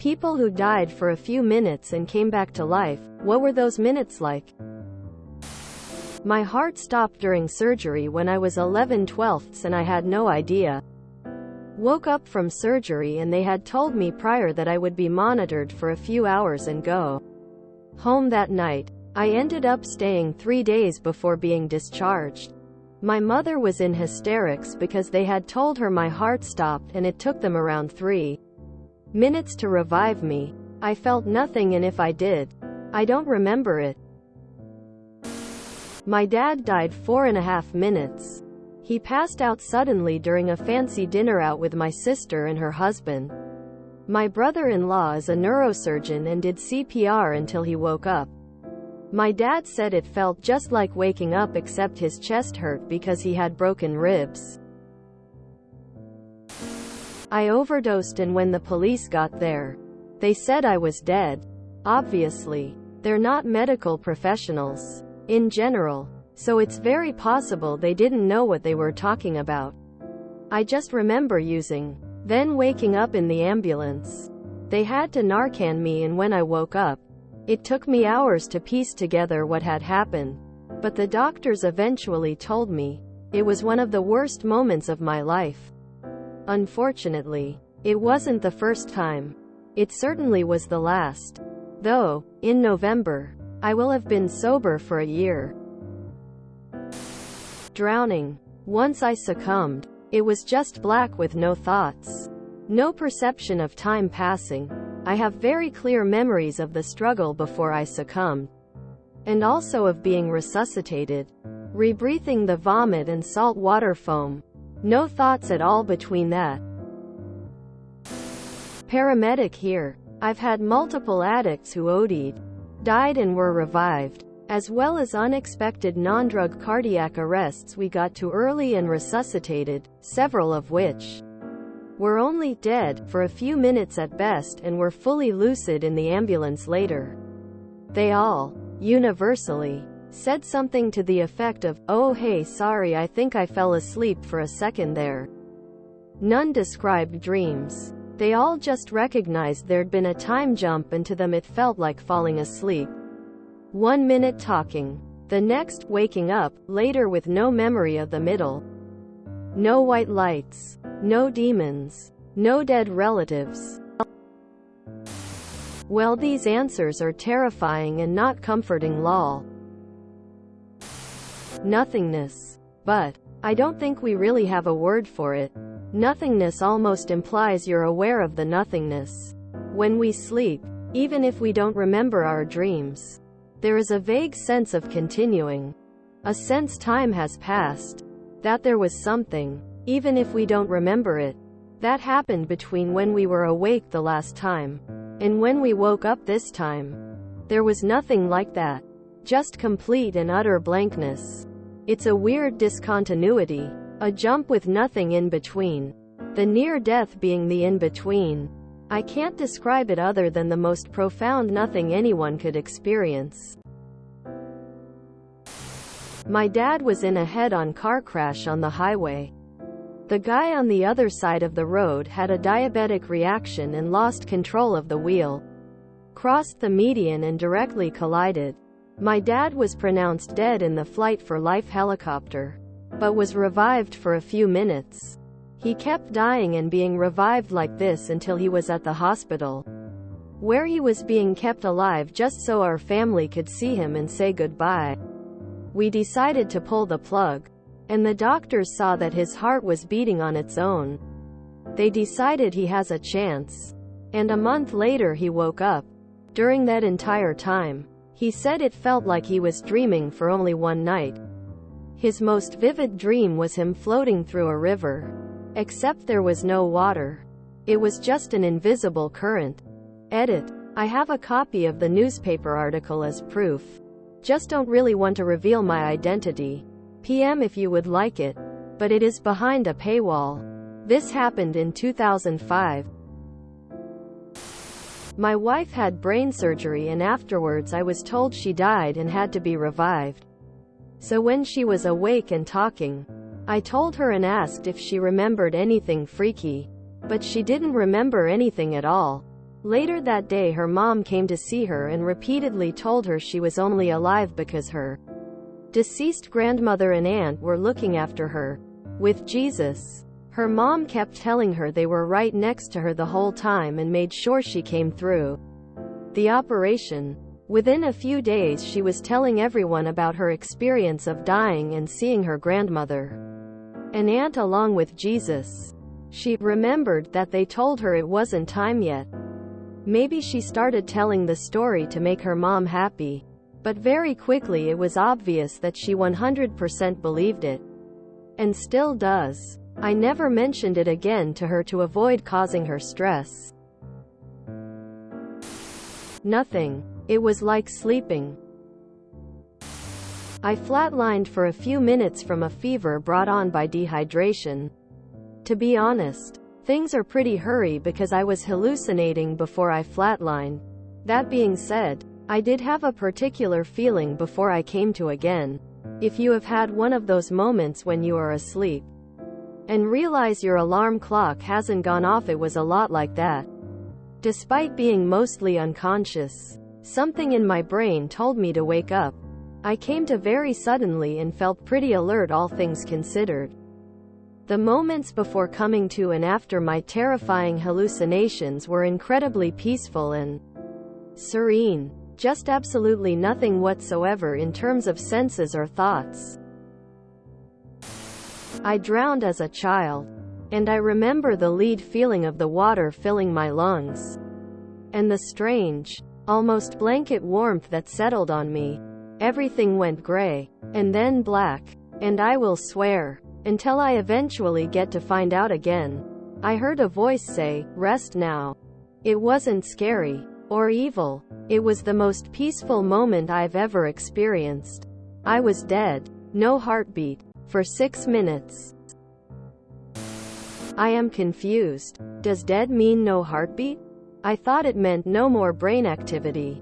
People who died for a few minutes and came back to life, what were those minutes like? My heart stopped during surgery when I was 11/12 and I had no idea. Woke up from surgery and they had told me prior that I would be monitored for a few hours and go home that night. I ended up staying 3 days before being discharged. My mother was in hysterics because they had told her my heart stopped and it took them around 3 minutes to revive me. I felt nothing, and if I did, I don't remember it. My dad died 4.5 minutes. He passed out suddenly during a fancy dinner out with my sister and her husband. My brother-in-law is a neurosurgeon and did CPR until he woke up. My dad said it felt just like waking up, except his chest hurt because he had broken ribs. I overdosed, and when the police got there, they said I was dead. Obviously, they're not medical professionals in general, so it's very possible they didn't know what they were talking about. I just remember then waking up in the ambulance. They had to Narcan me, and when I woke up, it took me hours to piece together what had happened, but the doctors eventually told me it was one of the worst moments of my life. Unfortunately, it wasn't the first time. It certainly was the last. Though, in November, I will have been sober for a year. Drowning. Once I succumbed. It was just black with no thoughts. No perception of time passing. I have very clear memories of the struggle before I succumbed. And also of being resuscitated. Rebreathing the vomit and salt water foam. No thoughts at all between that. Paramedic here. I've had multiple addicts who OD'd, died and were revived, as well as unexpected non-drug cardiac arrests we got too early and resuscitated, several of which were only dead for a few minutes at best and were fully lucid in the ambulance later. They all, universally, said something to the effect of, "Oh hey, sorry, I think I fell asleep for a second there." None described dreams. They all just recognized there'd been a time jump, and to them it felt like falling asleep. 1 minute talking, the next waking up, later with no memory of the middle. No white lights. No demons. No dead relatives. Well, these answers are terrifying and not comforting, lol. Nothingness. But I don't think we really have a word for it. Nothingness almost implies you're aware of the nothingness. When we sleep, even if we don't remember our dreams, there is a vague sense of continuing. A sense time has passed. That there was something, even if we don't remember it, that happened between when we were awake the last time and when we woke up this time. There was nothing like that. Just complete and utter blankness. It's a weird discontinuity. A jump with nothing in between. The near-death being the in-between. I can't describe it other than the most profound nothing anyone could experience. My dad was in a head-on car crash on the highway. The guy on the other side of the road had a diabetic reaction and lost control of the wheel. Crossed the median and directly collided. My dad was pronounced dead in the Flight for Life helicopter, but was revived for a few minutes. He kept dying and being revived like this until he was at the hospital, where he was being kept alive just so our family could see him and say goodbye. We decided to pull the plug, and the doctors saw that his heart was beating on its own. They decided he has a chance. And a month later he woke up. During that entire time, he said it felt like he was dreaming for only one night. His most vivid dream was him floating through a river. Except there was no water. It was just an invisible current. Edit. I have a copy of the newspaper article as proof. Just don't really want to reveal my identity. PM if you would like it. But it is behind a paywall. This happened in 2005. My wife had brain surgery, and afterwards I was told she died and had to be revived. So when she was awake and talking, I told her and asked if she remembered anything freaky. But she didn't remember anything at all. Later that day her mom came to see her and repeatedly told her she was only alive because her deceased grandmother and aunt were looking after her. With Jesus, her mom kept telling her they were right next to her the whole time and made sure she came through the operation. Within a few days she was telling everyone about her experience of dying and seeing her grandmother and aunt along with Jesus. She remembered that they told her it wasn't time yet. Maybe she started telling the story to make her mom happy. But very quickly it was obvious that she 100% believed it. And still does. I never mentioned it again to her to avoid causing her stress. Nothing. It was like sleeping. I flatlined for a few minutes from a fever brought on by dehydration. To be honest, things are pretty hurry because I was hallucinating before I flatlined. That being said, I did have a particular feeling before I came to again. If you have had one of those moments when you are asleep and realize your alarm clock hasn't gone off, it was a lot like that. Despite being mostly unconscious, something in my brain told me to wake up. I came to very suddenly and felt pretty alert, all things considered. The moments before coming to and after my terrifying hallucinations were incredibly peaceful and serene. Just absolutely nothing whatsoever in terms of senses or thoughts. I drowned as a child, and I remember the lead feeling of the water filling my lungs, and the strange, almost blanket warmth that settled on me. Everything went gray, and then black, and I will swear, until I eventually get to find out again. I heard a voice say, "Rest now." It wasn't scary or evil. It was the most peaceful moment I've ever experienced. I was dead. No heartbeat. For 6 minutes. I am confused. Does dead mean no heartbeat? I thought it meant no more brain activity.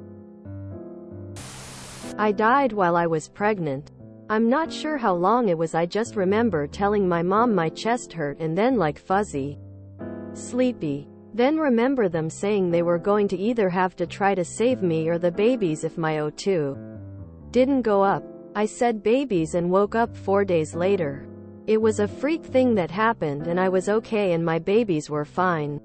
I died while I was pregnant. I'm not sure how long it was. I just remember telling my mom my chest hurt and then like fuzzy, sleepy. Then remember them saying they were going to either have to try to save me or the babies if my O2 didn't go up. I said babies and woke up 4 days later. It was a freak thing that happened and I was okay and my babies were fine.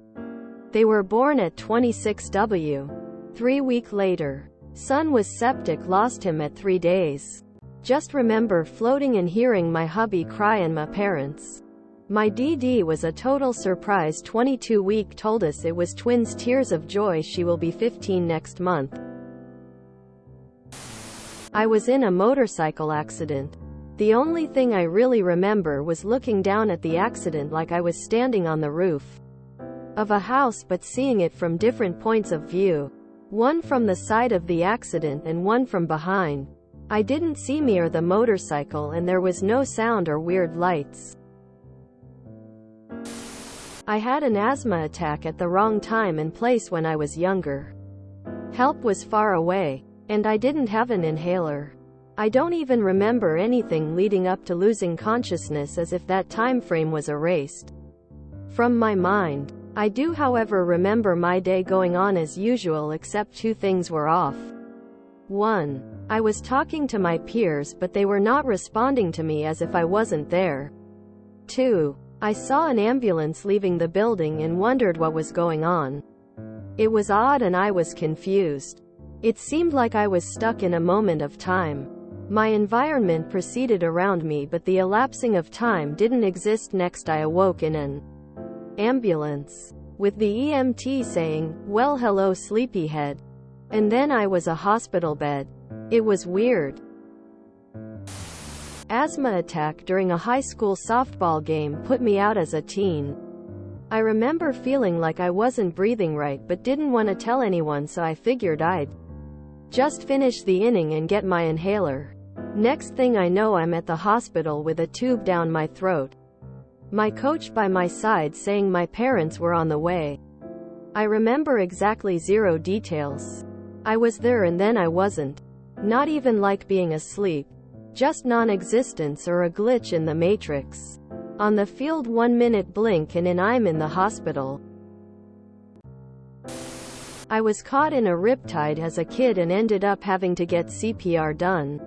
They were born at 26W. 3 weeks later. Son was septic, lost him at 3 days. Just remember floating and hearing my hubby cry and my parents. My DD was a total surprise. 22-week told us it was twins, tears of joy. She will be 15 next month. I was in a motorcycle accident. The only thing I really remember was looking down at the accident like I was standing on the roof of a house but seeing it from different points of view. One from the side of the accident and one from behind. I didn't see me or the motorcycle and there was no sound or weird lights. I had an asthma attack at the wrong time and place when I was younger. Help was far away, and I didn't have an inhaler. I don't even remember anything leading up to losing consciousness, as if that time frame was erased from my mind. I do, however, remember my day going on as usual, except 2 things were off. 1. I was talking to my peers but they were not responding to me, as if I wasn't there. 2. I saw an ambulance leaving the building and wondered what was going on. It was odd and I was confused. It seemed like I was stuck in a moment of time. My environment proceeded around me but the elapsing of time didn't exist. Next I awoke in an ambulance, with the EMT saying, "Well, hello sleepyhead." And then I was a hospital bed. It was weird. Asthma attack during a high school softball game put me out as a teen. I remember feeling like I wasn't breathing right but didn't want to tell anyone, so I figured I'd just finish the inning and get my inhaler. Next thing I know, I'm at the hospital with a tube down my throat. My coach by my side saying my parents were on the way. I remember exactly 0 details. I was there and then I wasn't. Not even like being asleep. Just non-existence or a glitch in the matrix. On the field, 1 minute blink and I'm in the hospital. I was caught in a riptide as a kid and ended up having to get CPR done.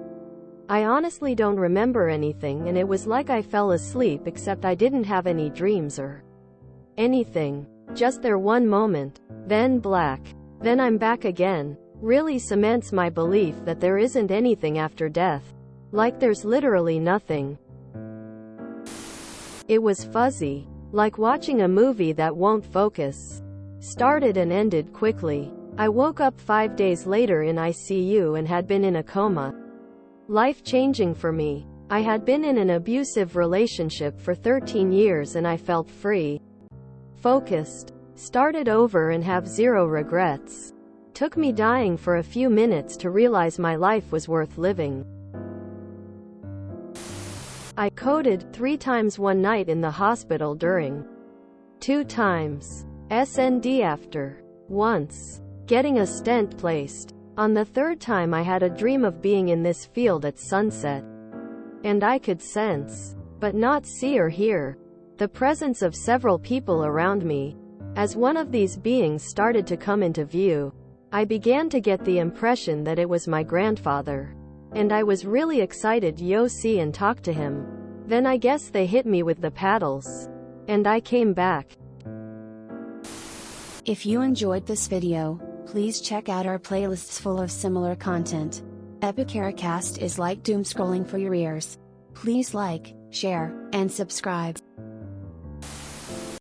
I honestly don't remember anything, and it was like I fell asleep, except I didn't have any dreams or anything. Just there one moment, then black. Then I'm back again. Really cements my belief that there isn't anything after death. Like there's literally nothing. It was fuzzy. Like watching a movie that won't focus. Started and ended quickly. I woke up 5 days later in ICU and had been in a coma. Life-changing for me. I had been in an abusive relationship for 13 years and I felt free. Focused. Started over and have zero regrets. Took me dying for a few minutes to realize my life was worth living. I coded 3 times one night in the hospital during 2 times SND after once getting a stent placed. On the 3rd time I had a dream of being in this field at sunset. And I could sense, but not see or hear, the presence of several people around me. As one of these beings started to come into view, I began to get the impression that it was my grandfather. And I was really excited to see and talk to him. Then I guess they hit me with the paddles. And I came back. If you enjoyed this video, please check out our playlists full of similar content. TooAfraidToAsk is like doom scrolling for your ears. Please like, share, and subscribe.